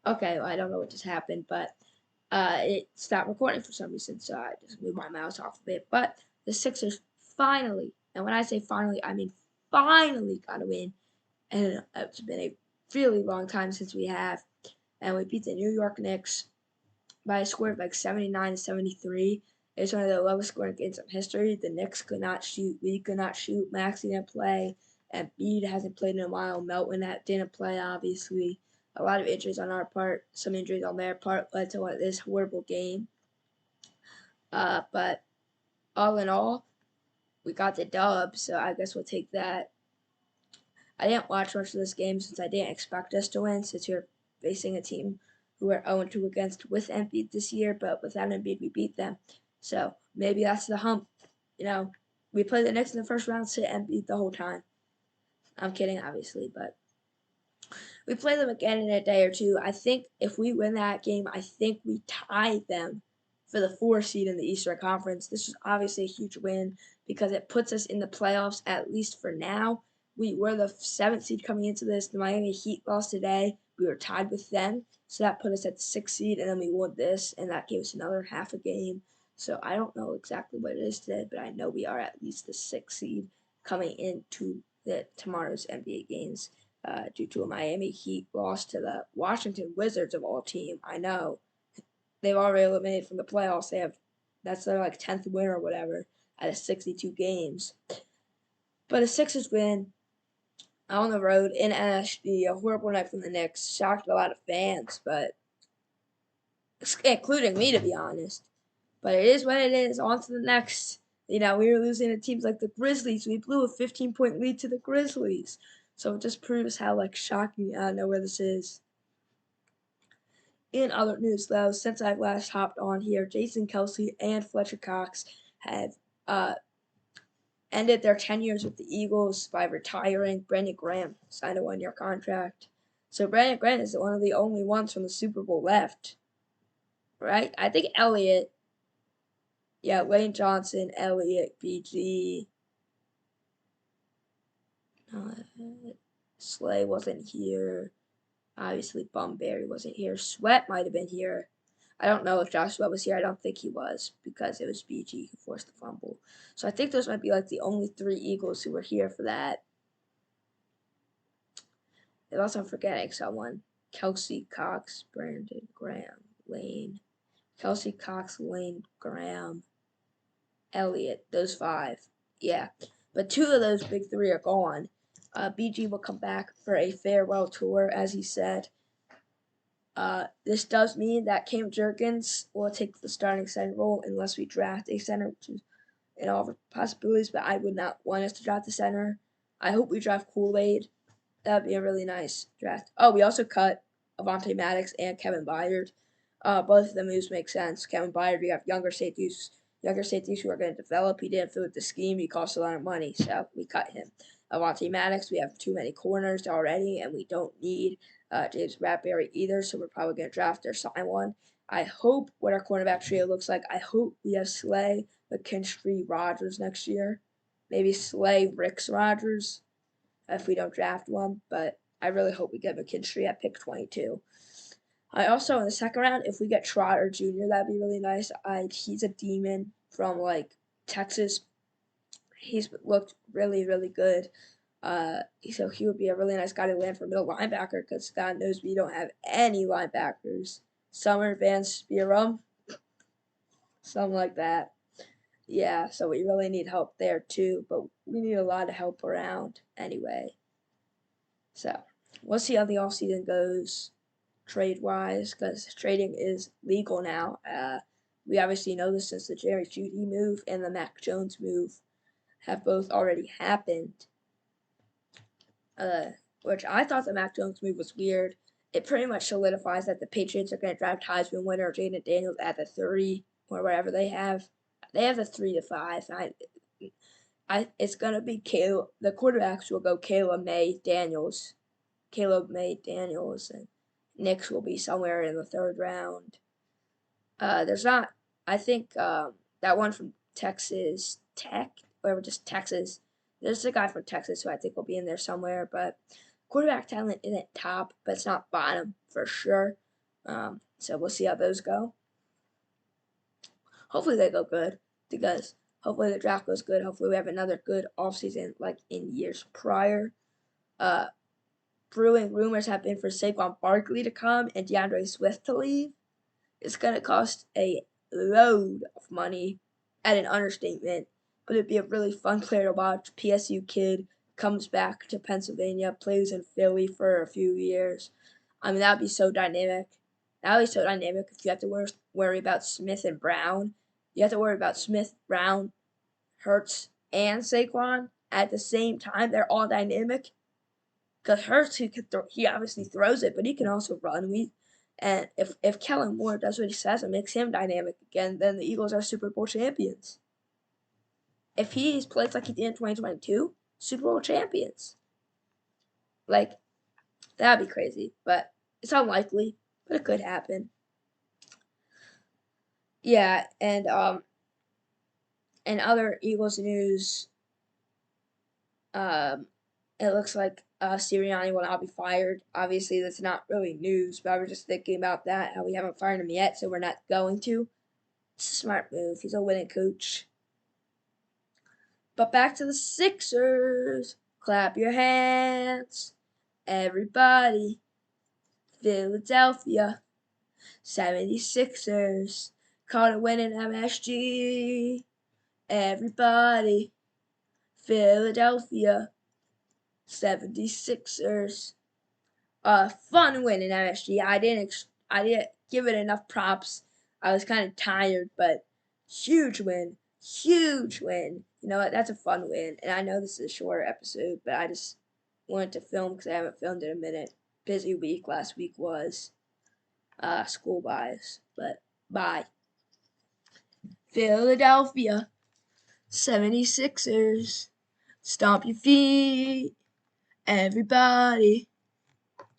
Okay, well, I don't know what just happened, but it stopped recording for some reason, so I just moved my mouse off of it. But the Sixers finally, and when I say finally, I mean finally got a win, and it's been a really long time since we have, and we beat the New York Knicks by a score of like 79 to 73. It's one of the lowest scoring games in history. The Knicks could not shoot. We could not shoot. Maxey didn't play. And Bede hasn't played in a while. Melton didn't play, obviously. A lot of injuries on our part. Some injuries on their part led to this horrible game. But all in all, we got the dub, so I guess we'll take that. I didn't watch much of this game since I didn't expect us to win, since we're facing a team who we're 0-2 against with Embiid this year, but without Embiid, we beat them. So maybe that's the hump. You know, we played the Knicks in the first round, sit Embiid the whole time. I'm kidding, obviously, but we play them again in a day or two. I think if we win that game, I think we tie them for the 4 seed in the Eastern Conference. This is obviously a huge win because it puts us in the playoffs, at least for now. We were the 7th seed coming into this. The Miami Heat lost today. We were tied with them, so that put us at the 6th seed, and then we won this, and that gave us another half a game. So I don't know exactly what it is today, but I know we are at least the 6th seed coming into tomorrow's NBA games due to a Miami Heat loss to the Washington Wizards of all team. I know they've already eliminated from the playoffs. That's their like 10th win or whatever out of 62 games. But a Sixers win on the road in NSG, a horrible night from the Knicks, shocked a lot of fans, but including me to be honest. But it is what it is. On to the next. We were losing to teams like the Grizzlies. We blew a 15-point lead to the Grizzlies. So it just proves how shocking out of nowhere this is. In other news, though, since I've last hopped on here, Jason Kelce and Fletcher Cox have ended their tenures with the Eagles by retiring. Brandon Graham signed a 1-year contract. So Brandon Graham is one of the only ones from the Super Bowl left, right? I think Elliott, Lane Johnson, Elliott, BG, Slay wasn't here. Obviously, Bumberry wasn't here. Sweat might have been here. I don't know if Josh Sweat was here. I don't think he was because it was BG who forced the fumble. So I think those might be the only 3 Eagles who were here for that. Unless I'm forgetting someone. Kelce, Cox, Brandon, Graham, Lane. Kelce, Cox, Lane, Graham, Elliott. Those 5. Yeah. But 2 of those big 3 are gone. BG will come back for a farewell tour, as he said. This does mean that Cam Jurgens will take the starting center role unless we draft a center, which is in all possibilities, but I would not want us to draft the center. I hope we draft Kool-Aid. That would be a really nice draft. Oh, we also cut Avonte Maddox and Kevin Byard. Both of the moves make sense. Kevin Byard, we have younger safeties who are going to develop. He didn't fit with the scheme. He cost a lot of money, so we cut him. Avonte Maddox, we have too many corners already, and we don't need James Bradberry either, so we're probably going to draft or sign one. I hope what our cornerback trio looks like. I hope we have Slay, McKinstry, Rogers next year. Maybe Slay, Ricks, Rogers if we don't draft one, but I really hope we get McKinstry at pick 22. I also, in the second round, if we get Trotter Jr., that'd be really nice. He's a demon from, Texas. He's looked really, really good. So he would be a really nice guy to land for middle linebacker because God knows we don't have any linebackers. Summer Van Spearum, something like that. Yeah, so we really need help there too, but we need a lot of help around anyway. So we'll see how the offseason goes trade-wise because trading is legal now. We obviously know this since the Jerry Jeudy move and the Mac Jones move have both already happened. Which I thought the Mac Jones move was weird. It pretty much solidifies that the Patriots are going to draft Heisman winner Jaden Daniels at the 30 or whatever they have. They have the 3 to 5. It's going to be Caleb. The quarterbacks will go Caleb May Daniels, and Knicks will be somewhere in the 3rd round. There's not. I think that one from Texas Tech, or just Texas. There's a guy from Texas who I think will be in there somewhere, but quarterback talent isn't top, but it's not bottom for sure. So we'll see how those go. Hopefully they go good, because hopefully the draft goes good. Hopefully we have another good offseason like in years prior. Brewing rumors have been for Saquon Barkley to come and DeAndre Swift to leave. It's going to cost a load of money at an understatement, but it'd be a really fun player to watch. PSU kid comes back to Pennsylvania, plays in Philly for a few years. I mean, that would be so dynamic. That would be so dynamic if you have to worry about Smith and Brown. You have to worry about Smith, Brown, Hurts, and Saquon at the same time. They're all dynamic. Because Hurts, he obviously throws it, but he can also run. And if Kellen Moore does what he says and makes him dynamic again, then the Eagles are Super Bowl champions. If he plays like he did in 2022, Super Bowl champions. Like, that'd be crazy, but it's unlikely, but it could happen. Yeah, and other Eagles news, it looks like Sirianni will not be fired. Obviously, that's not really news, but I was just thinking about that, how we haven't fired him yet, so we're not going to. It's a smart move. He's a winning coach. But back to the Sixers. Clap your hands, everybody. Philadelphia 76ers. Caught a win in MSG. Everybody. Philadelphia 76ers. A fun win in MSG. I didn't give it enough props. I was kind of tired, but huge win. Huge win. You know what? That's a fun win. And I know this is a shorter episode, but I just wanted to film because I haven't filmed in a minute. Busy week. Last week was school buys. But bye. Philadelphia 76ers. Stomp your feet. Everybody.